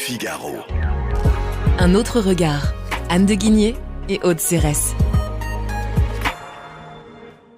Figaro. Un autre regard. Anne de Guigné et Aude Cérès.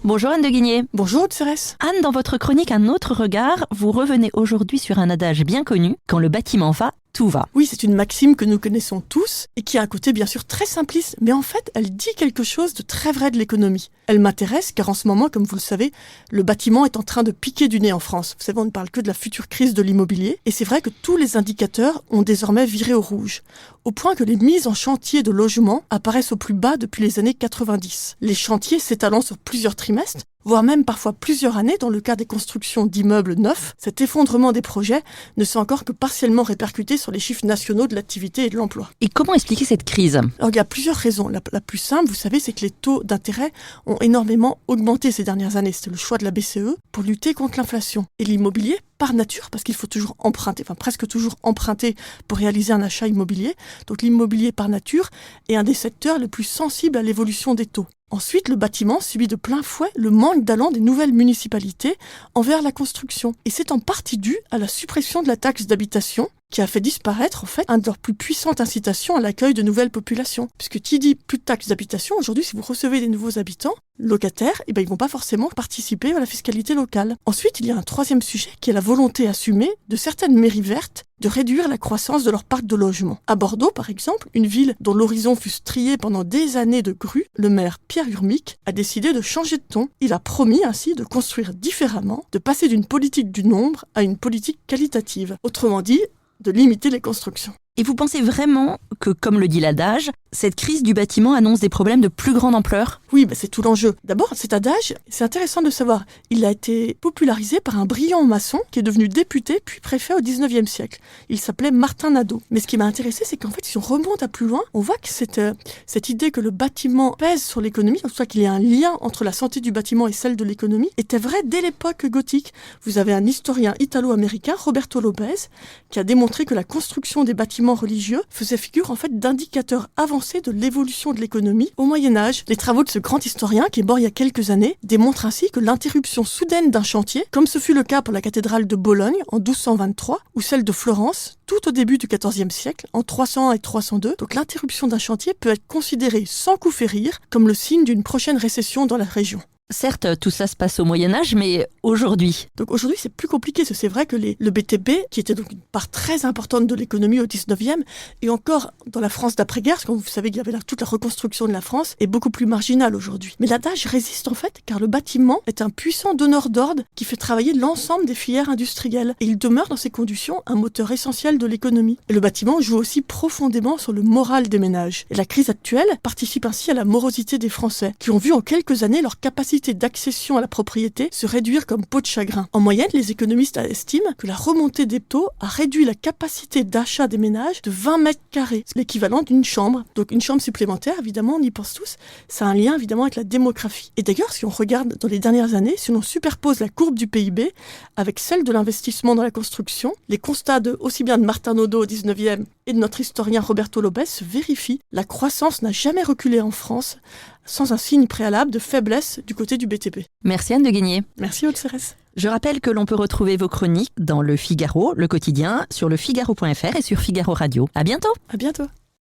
Bonjour Anne de Guigné. Bonjour Aude Cérès. Anne, dans votre chronique Un autre regard, vous revenez aujourd'hui sur un adage bien connu. Quand le bâtiment va, tout va. Oui, c'est une maxime que nous connaissons tous et qui a un côté bien sûr très simpliste, mais en fait, elle dit quelque chose de très vrai de l'économie. Elle m'intéresse car en ce moment, comme vous le savez, le bâtiment est en train de piquer du nez en France. Vous savez, on ne parle que de la future crise de l'immobilier et c'est vrai que tous les indicateurs ont désormais viré au rouge, au point que les mises en chantier de logements apparaissent au plus bas depuis les années 90. Les chantiers s'étalant sur plusieurs trimestres, voire même parfois plusieurs années dans le cas des constructions d'immeubles neufs, cet effondrement des projets ne s'est encore que partiellement répercuté sur les chiffres nationaux de l'activité et de l'emploi. Et comment expliquer cette crise ? Alors il y a plusieurs raisons. La plus simple, vous savez, c'est que les taux d'intérêt ont énormément augmenté ces dernières années. C'était le choix de la BCE pour lutter contre l'inflation. Et l'immobilier, par nature, parce qu'il faut toujours emprunter, enfin presque toujours emprunter pour réaliser un achat immobilier. Donc l'immobilier par nature est un des secteurs les plus sensibles à l'évolution des taux. Ensuite, le bâtiment subit de plein fouet le manque d'allant des nouvelles municipalités envers la construction. Et c'est en partie dû à la suppression de la taxe d'habitation qui a fait disparaître en fait un de leurs plus puissantes incitations à l'accueil de nouvelles populations. Puisque qui dit plus de taxe d'habitation, aujourd'hui si vous recevez des nouveaux habitants, locataires, ils vont pas forcément participer à la fiscalité locale. Ensuite, il y a un troisième sujet qui est la volonté assumée de certaines mairies vertes de réduire la croissance de leur parc de logements. À Bordeaux, par exemple, une ville dont l'horizon fut strié pendant des années de grues, le maire Pierre Urmic a décidé de changer de ton. Il a promis ainsi de construire différemment, de passer d'une politique du nombre à une politique qualitative. Autrement dit, de limiter les constructions. Et vous pensez vraiment que, comme le dit l'adage, cette crise du bâtiment annonce des problèmes de plus grande ampleur ? Oui, c'est tout l'enjeu. D'abord, cet adage, c'est intéressant de savoir, il a été popularisé par un brillant maçon qui est devenu député puis préfet au 19e siècle. Il s'appelait Martin Nadeau. Mais ce qui m'a intéressé, c'est qu'en fait, si on remonte à plus loin, on voit que cette idée que le bâtiment pèse sur l'économie, en tout cas qu'il y a un lien entre la santé du bâtiment et celle de l'économie, était vrai dès l'époque gothique. Vous avez un historien italo-américain, Roberto Lopez, qui a démontré que la construction des bâtiments religieux faisait figure en fait d'indicateur avancé de l'évolution de l'économie au Moyen-Âge. Les travaux de ce grand historien, qui est mort il y a quelques années, démontrent ainsi que l'interruption soudaine d'un chantier, comme ce fut le cas pour la cathédrale de Bologne en 1223 ou celle de Florence tout au début du XIVe siècle, en 301 et 302, donc l'interruption d'un chantier peut être considérée sans coup férir comme le signe d'une prochaine récession dans la région. Certes, tout ça se passe au Moyen-Âge, mais aujourd'hui ? Donc aujourd'hui, c'est plus compliqué, parce que c'est vrai que le BTP, qui était donc une part très importante de l'économie au 19e, et encore dans la France d'après-guerre, parce que vous savez qu'il y avait toute la reconstruction de la France, est beaucoup plus marginale aujourd'hui. Mais l'adage résiste en fait, car le bâtiment est un puissant donneur d'ordre qui fait travailler l'ensemble des filières industrielles. Et il demeure dans ces conditions un moteur essentiel de l'économie. Et le bâtiment joue aussi profondément sur le moral des ménages. Et la crise actuelle participe ainsi à la morosité des Français, qui ont vu en quelques années leur capacité d'accession à la propriété se réduire comme peau de chagrin. En moyenne, les économistes estiment que la remontée des taux a réduit la capacité d'achat des ménages de 20 mètres carrés, l'équivalent d'une chambre. Donc une chambre supplémentaire, évidemment, on y pense tous, ça a un lien évidemment avec la démographie. Et d'ailleurs, si on regarde dans les dernières années, si on superpose la courbe du PIB avec celle de l'investissement dans la construction, les constats aussi bien de Martin Nadeau au 19e et de notre historien Roberto Lopez se vérifient. La croissance n'a jamais reculé en France, sans un signe préalable de faiblesse du côté du BTP. Merci Anne de Guigné. Merci Aude Cérès. Je rappelle que l'on peut retrouver vos chroniques dans Le Figaro, le quotidien, sur lefigaro.fr et sur Figaro Radio. À bientôt. À bientôt.